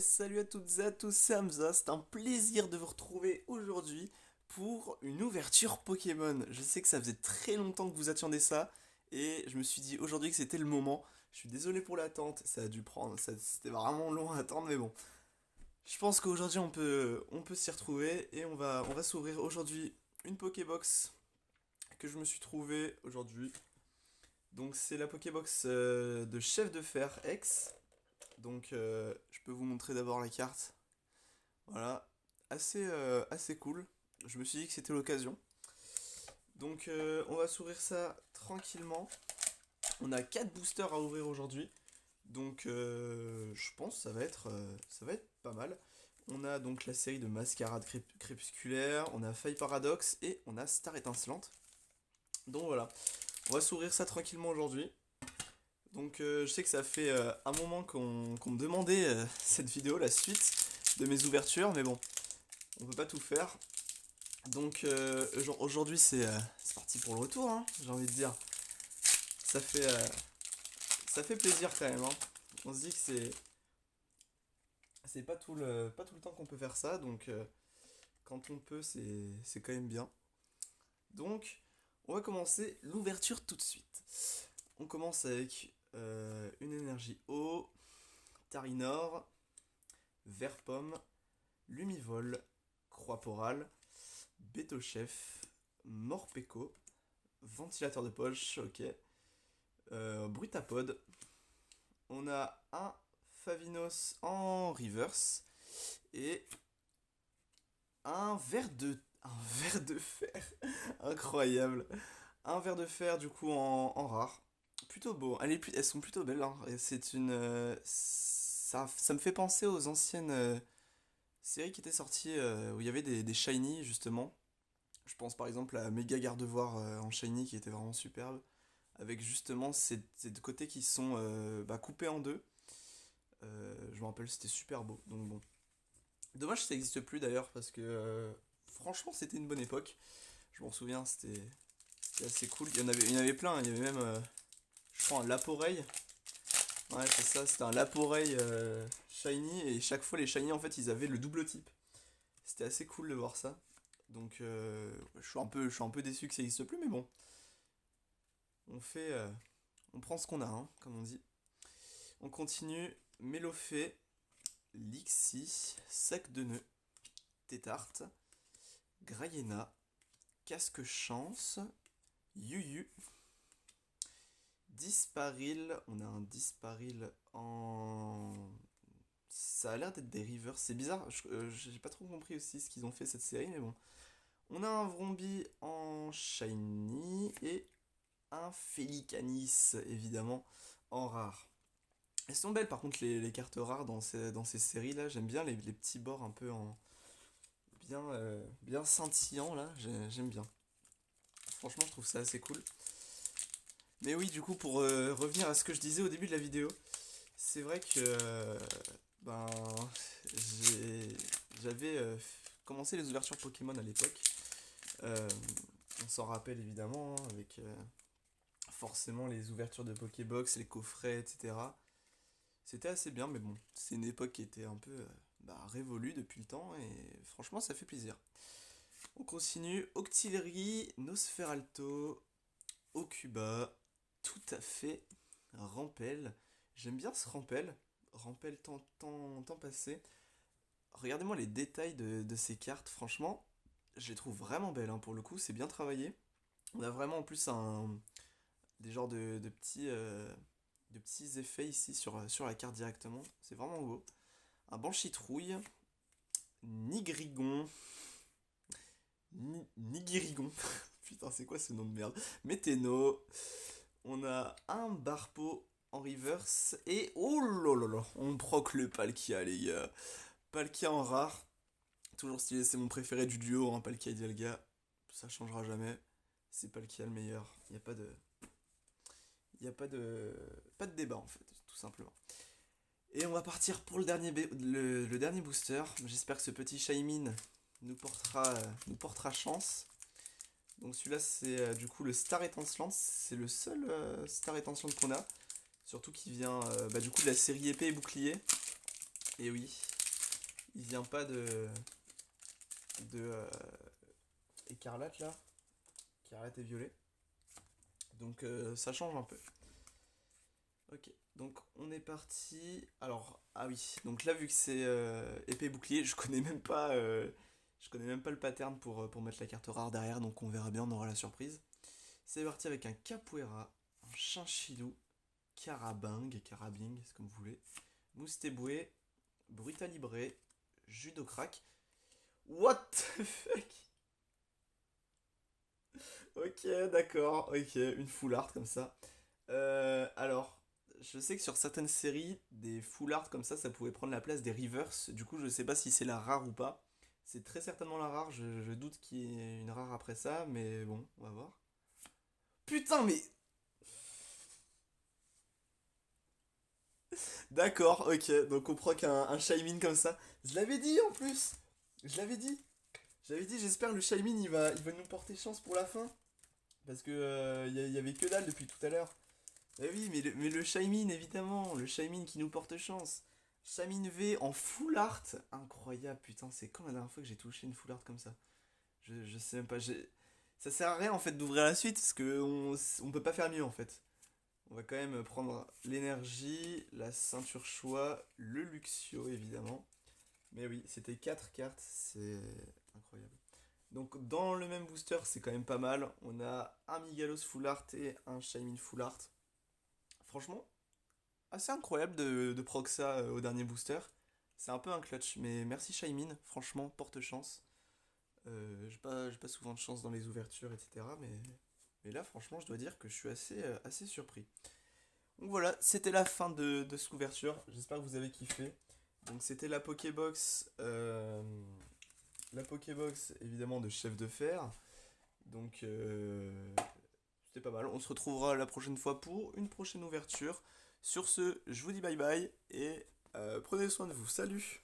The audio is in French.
Salut à toutes et à tous, c'est Hamza, c'est un plaisir de vous retrouver aujourd'hui pour une ouverture Pokémon. Je sais que ça faisait très longtemps que vous attendiez ça, et je me suis dit aujourd'hui que c'était le moment. Je suis désolé pour l'attente, ça a dû prendre, c'était vraiment long à attendre, mais bon. Je pense qu'aujourd'hui on peut s'y retrouver, et on va s'ouvrir aujourd'hui une Pokébox que je me suis trouvée aujourd'hui. Donc c'est la Pokébox de Chef de Fer X. Donc je peux vous montrer d'abord la carte. Voilà, assez cool. Je me suis dit que c'était l'occasion. Donc on va s'ouvrir ça tranquillement. On a 4 boosters à ouvrir aujourd'hui. Donc je pense que ça va être pas mal. On a donc la série de Mascarade Crépusculaire, on a Faille Paradoxe et on a Star Étincelante. Donc voilà, on va s'ouvrir ça tranquillement aujourd'hui. Donc je sais que ça fait un moment qu'on me demandait cette vidéo, la suite de mes ouvertures, mais bon, on peut pas tout faire. Donc aujourd'hui c'est parti pour le retour, hein, j'ai envie de dire. Ça fait, euh, ça fait plaisir quand même, hein. On se dit que c'est pas tout le temps qu'on peut faire ça, donc quand on peut c'est quand même bien. Donc on va commencer l'ouverture tout de suite. On commence avec une énergie eau, Tarinor, Vert Pomme, Lumivol, Croix-Porale, Béto-Chef, Morpeko, Ventilateur de poche, ok, Brutapod. On a un Favinos en reverse et un ver de fer. Incroyable. Un ver de fer du coup en rare. Plutôt beau. Elles sont plutôt belles, hein. Et c'est une ça me fait penser aux anciennes séries qui étaient sorties où il y avait des shiny justement. Je pense par exemple à Méga Gardevoir en shiny qui était vraiment superbe. Avec justement ces deux côtés qui sont coupés en deux. Je me rappelle, c'était super beau. Donc bon. Dommage que ça n'existe plus d'ailleurs parce que franchement c'était une bonne époque. Je m'en souviens, c'était assez cool. Il y en avait plein, il y avait même, je crois, un Laporeille. Ouais, c'est ça, c'était un Laporeille shiny et chaque fois les shiny en fait ils avaient le double type. C'était assez cool de voir ça. Donc je suis un peu déçu que ça n'existe plus, mais bon, on fait, on prend ce qu'on a, hein, comme on dit. On continue. Mélofée, Lixie, Sac de nœuds, Tétarte, Grayena, Casque Chance, Yuyu, Disparil. On a un Disparil en. Ça a l'air d'être des rivers. C'est bizarre, j'ai pas trop compris aussi ce qu'ils ont fait cette série, mais bon. On a un Vrombi en shiny et un Félicanis, évidemment, en rare. Elles sont belles par contre les cartes rares dans ces séries là, j'aime bien les petits bords un peu en bien scintillants là, j'aime bien. Franchement je trouve ça assez cool. Mais oui du coup pour revenir à ce que je disais au début de la vidéo, c'est vrai que ben j'avais commencé les ouvertures Pokémon à l'époque. Euh, on s'en rappelle évidemment hein, avec forcément les ouvertures de Pokébox, les coffrets, etc. C'était assez bien, mais bon, c'est une époque qui était un peu révolue depuis le temps, et franchement, ça fait plaisir. On continue. Octillerie, Nosferalto, Okuba, tout à fait. Rampel. J'aime bien ce Rampel. Rampel tant passé. Regardez-moi les détails de ces cartes, franchement, je les trouve vraiment belles, hein, pour le coup, c'est bien travaillé. On a vraiment en plus des genres de petits effets ici sur la carte directement. C'est vraiment beau. Un Banchitrouille, Nigrigon, Nigirigon. Putain, c'est quoi ce nom de merde? Météno. On a un Barpo en reverse. Et oh là là là, on proc le Palkia, les gars. Palkia en rare. Toujours stylé, c'est mon préféré du duo, hein, Palkia et Dialga. Ça changera jamais. C'est Palkia le meilleur. Il n'y a pas de. Il n'y a pas de débat en fait, tout simplement. Et on va partir pour le dernier booster. J'espère que ce petit Shaymin nous portera chance. Donc celui-là c'est du coup le Star Étincelante. C'est le seul Star Étincelante qu'on a. Surtout qui vient du coup de la série épée et bouclier. Et oui, il vient pas de écarlate là, écarlate et violet. Donc ça change un peu. Ok, donc on est parti. Alors, ah oui, donc là vu que c'est épée bouclier, je connais même pas le pattern pour mettre la carte rare derrière, donc on verra bien, on aura la surprise. C'est parti avec un capoeira, un chinchillou, carabing, c'est comme vous voulez, moustéboué, brutalibré, judo crack. What the fuck? Ok, d'accord, ok, une full art comme ça. Alors, je sais que sur certaines séries, des full art comme ça pouvait prendre la place des reverse. Du coup, je sais pas si c'est la rare ou pas. C'est très certainement la rare. Je doute qu'il y ait une rare après ça, mais bon, on va voir. Putain, mais d'accord, ok. Donc on prend qu'un Shaymin comme ça. Je l'avais dit en plus. Je l'avais dit. J'avais dit, j'espère le Shaymin il va nous porter chance pour la fin. Parce que y avait que dalle depuis tout à l'heure. Eh oui, mais le Shaymin, évidemment, le Shaymin qui nous porte chance. Shaymin V en full art. Incroyable, putain, c'est quand la dernière fois que j'ai touché une full art comme ça? Je sais même pas, ça sert à rien en fait d'ouvrir la suite parce que on peut pas faire mieux en fait. On va quand même prendre l'énergie, la ceinture choix, le Luxio évidemment. Mais oui, c'était 4 cartes, c'est incroyable. Donc dans le même booster, c'est quand même pas mal. On a un Migalos full art et un Shaymin full art. Franchement, assez incroyable de proc ça au dernier booster. C'est un peu un clutch, mais merci Shaymin, franchement, porte chance. J'ai pas souvent de chance dans les ouvertures, etc. Mais là, franchement, je dois dire que je suis assez surpris. Donc voilà, c'était la fin de cette ouverture. J'espère que vous avez kiffé. Donc c'était la Pokébox évidemment de Chef de Fer. Donc c'était pas mal. On se retrouvera la prochaine fois pour une prochaine ouverture. Sur ce, je vous dis bye bye et prenez soin de vous. Salut!